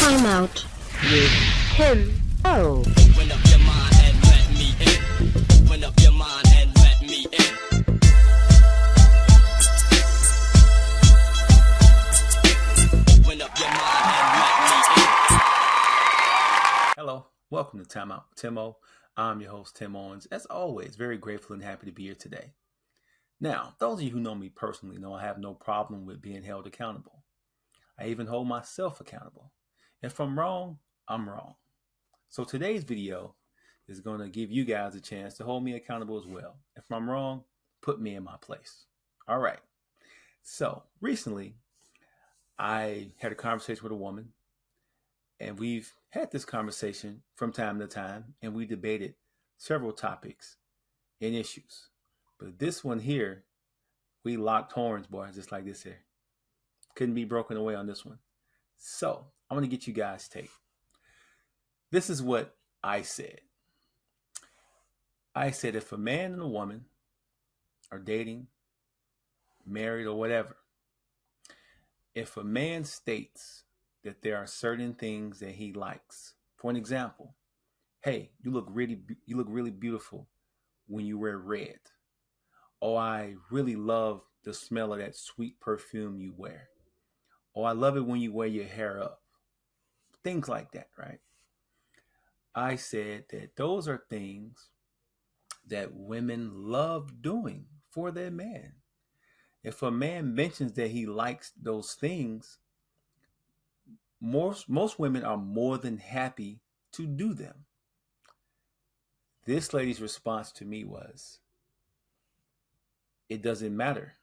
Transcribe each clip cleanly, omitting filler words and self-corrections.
Time out with him. Oh. Open up your mind and let me in. Open up your mind and let me in. Open up your mind and let me in. Hello, welcome to Time Out with Timo. I'm your host, Tim Owens. As always, very grateful and happy to be here today. Now, those of you who know me personally know I have no problem with being held accountable. I even hold myself accountable. If I'm wrong, I'm wrong. So today's video is going to give you guys a chance to hold me accountable as well. If I'm wrong, put me in my place. All right. So recently, I had a conversation with a woman, and we've had this conversation from time to time, and we debated several topics and issues. But this one here, we locked horns, boys, just like this here. Couldn't be broken away on this one. So I'm going to get you guys' take. This is what I said. I said if a man and a woman are dating, married, or whatever, if a man states that there are certain things that he likes, for an example, hey, you look really beautiful when you wear red. Oh, I really love the smell of that sweet perfume you wear. Oh, I love it when you wear your hair up. Things like that, right? I said that those are things that women love doing for their man. If a man mentions that he likes those things, most women are more than happy to do them. This lady's response to me was, it doesn't matter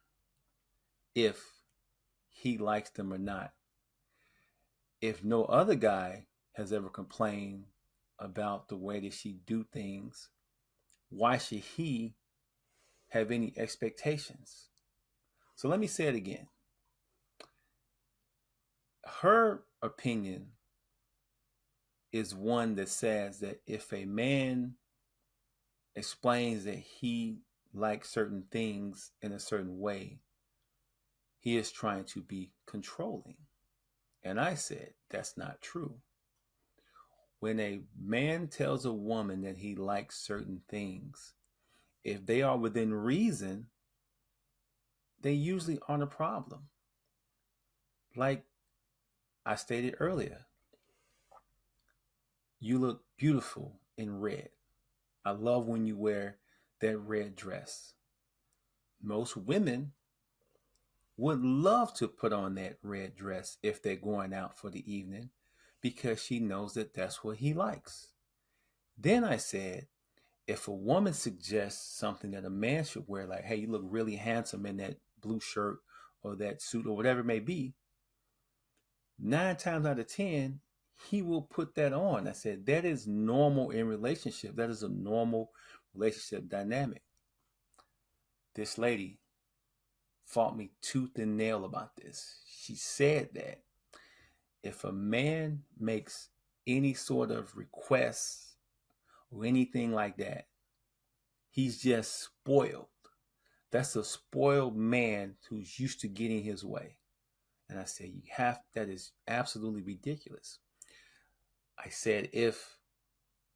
if he likes them or not. If no other guy has ever complained about the way that she do things, why should he have any expectations? So let me say it again. Her opinion is one that says that if a man explains that he likes certain things in a certain way, he is trying to be controlling. And I said, that's not true. When a man tells a woman that he likes certain things, if they are within reason, they usually aren't a problem. Like I stated earlier, you look beautiful in red. I love when you wear that red dress. Most women would love to put on that red dress if they're going out for the evening because she knows that that's what he likes. Then I said, if a woman suggests something that a man should wear, like, hey, you look really handsome in that blue shirt or that suit or whatever it may be, 9 times out of 10, he will put that on. I said, that is normal in relationship. That is a normal relationship dynamic. This lady fought me tooth and nail about this. She said that if a man makes any sort of requests or anything like that, he's just spoiled. That's a spoiled man who's used to getting his way. And I said, that is absolutely ridiculous. I said, if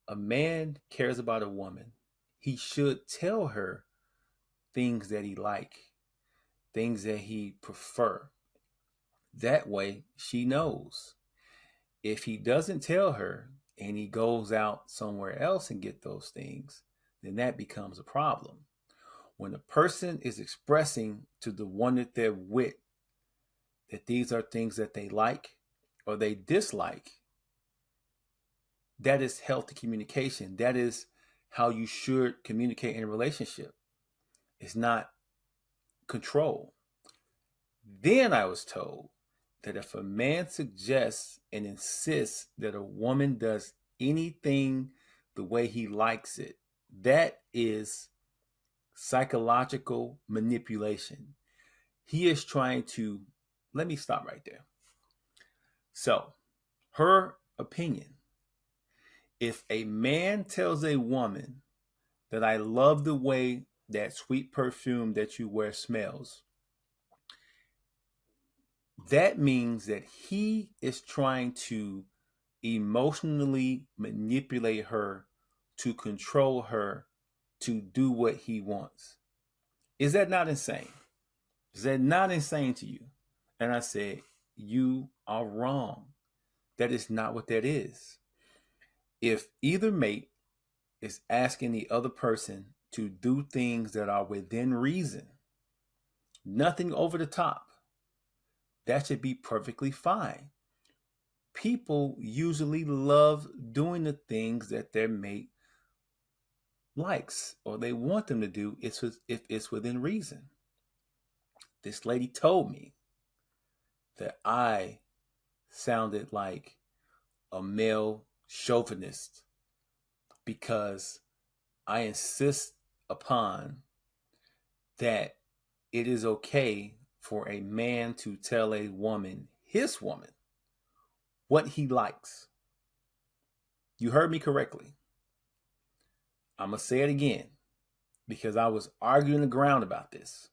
a man cares about a woman, he should tell her things that he likes, things that he prefer. That way she knows. If he doesn't tell her and he goes out somewhere else and get those things, then that becomes a problem. When a person is expressing to the one that they're with that these are things that they like or they dislike, that is healthy communication. That is how you should communicate in a relationship. It's not control. Then I was told that if a man suggests and insists that a woman does anything the way he likes it, that is psychological manipulation. He is trying to, let me stop right there. So, her opinion, if a man tells a woman that I love the way that sweet perfume that you wear smells, that means that he is trying to emotionally manipulate her to control her to do what he wants. Is that not insane? Is that not insane to you? And I said, you are wrong. That is not what that is. If either mate is asking the other person to do things that are within reason, nothing over the top, that should be perfectly fine. People usually love doing the things that their mate likes or they want them to do if it's within reason. This lady told me that I sounded like a male chauvinist because I insist upon that it is okay for a man to tell a woman, his woman, what he likes. You heard me correctly. I'm going to say it again because I was arguing the ground about this.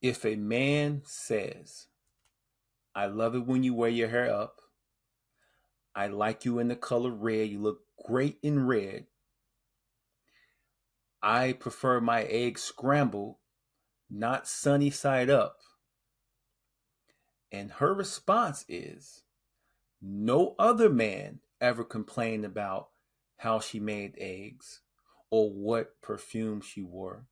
If a man says, I love it when you wear your hair up, I like you in the color red, you look great in red, I prefer my eggs scrambled, not sunny side up, and her response is, no other man ever complained about how she made eggs or what perfume she wore.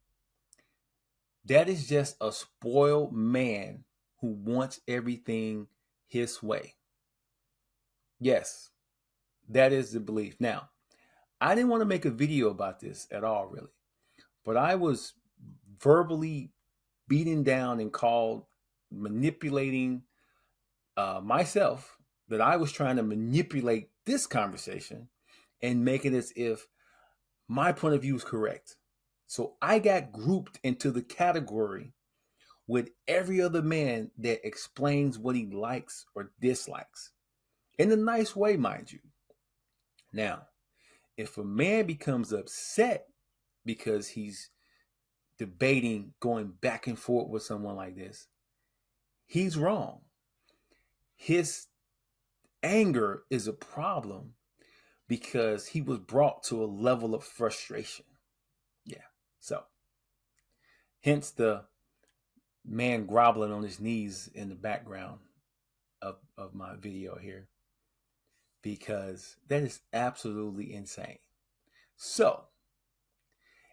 That is just a spoiled man who wants everything his way. Yes, that is the belief. Now, I didn't want to make a video about this at all, really, but I was verbally beaten down and called manipulating myself, that I was trying to manipulate this conversation and make it as if my point of view is correct. So I got grouped into the category with every other man that explains what he likes or dislikes. In a nice way, mind you. Now, if a man becomes upset because he's debating going back and forth with someone like this, he's wrong. His anger is a problem because he was brought to a level of frustration. Yeah. So, hence the man groveling on his knees in the background of my video here, because that is absolutely insane. So,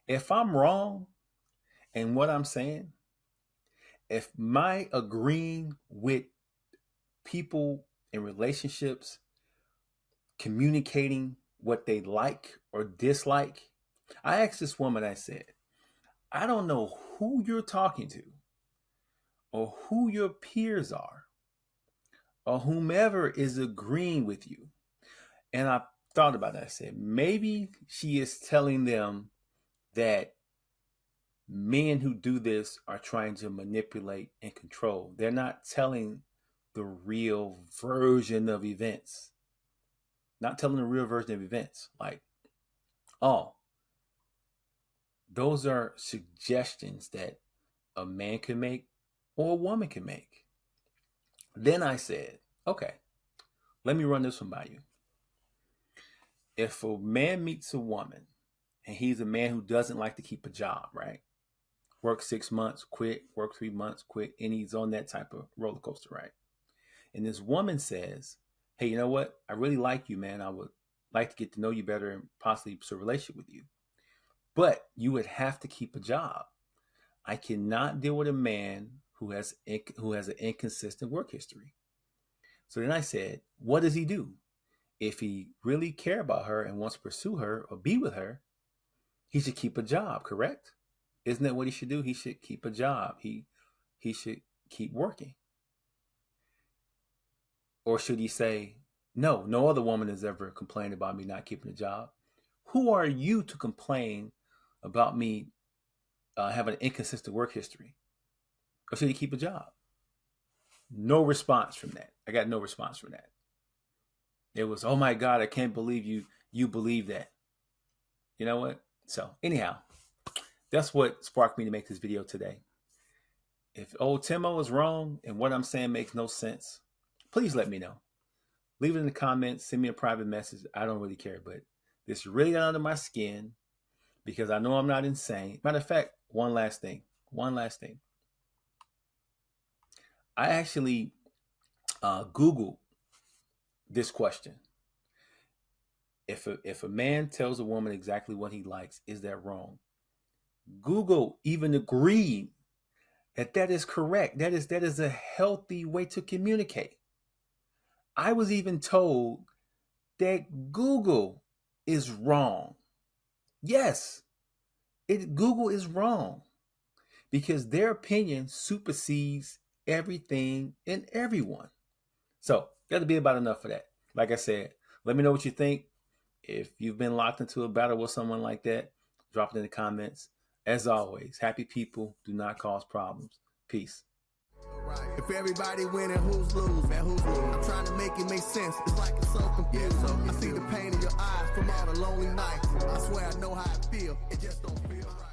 if I'm wrong in what I'm saying, if my agreeing with people in relationships communicating what they like or dislike, I asked this woman, I said, I don't know who you're talking to or who your peers are or whomever is agreeing with you. And I thought about that. I said, maybe she is telling them that men who do this are trying to manipulate and control. They're not telling the real version of events. Not telling the real version of events. Like, oh, those are suggestions that a man can make or a woman can make. Then I said, okay, let me run this one by you. If a man meets a woman and he's a man who doesn't like to keep a job, right? Work 6 months, quit, work 3 months, quit, and he's on that type of roller coaster, right? And this woman says, hey, you know what? I really like you, man. I would like to get to know you better and possibly pursue a relationship with you. But you would have to keep a job. I cannot deal with a man who has an inconsistent work history. So then I said, what does he do? If he really cares about her and wants to pursue her or be with her, he should keep a job, correct? Isn't that what he should do? He should keep a job. He should keep working. Or should he say, no other woman has ever complained about me not keeping a job. Who are you to complain about me having an inconsistent work history? Or should he keep a job? No response from that. I got no response from that. It was, oh my God, I can't believe you believe that. You know what? So anyhow, that's what sparked me to make this video today. If old Timo is wrong and what I'm saying makes no sense, please let me know. leave it in the comments, send me a private message. I don't really care, but this really got under my skin because I know I'm not insane. Matter of fact, one last thing. I actually Googled this question. If a man tells a woman exactly what he likes, is that wrong? Google even agreed that is correct. That is a healthy way to communicate. I was even told that Google is wrong. Yes, Google is wrong because their opinion supersedes everything and everyone. So that'll be about enough for that. Like I said, let me know what you think. If you've been locked into a battle with someone like that, drop it in the comments. As always, happy people do not cause problems. Peace. If everybody winning, who's losing? Man, who's losing? I'm trying to make it make sense. It's like it's so confusing. I see the pain in your eyes from all the lonely nights. I swear I know how I feel. It just don't feel right.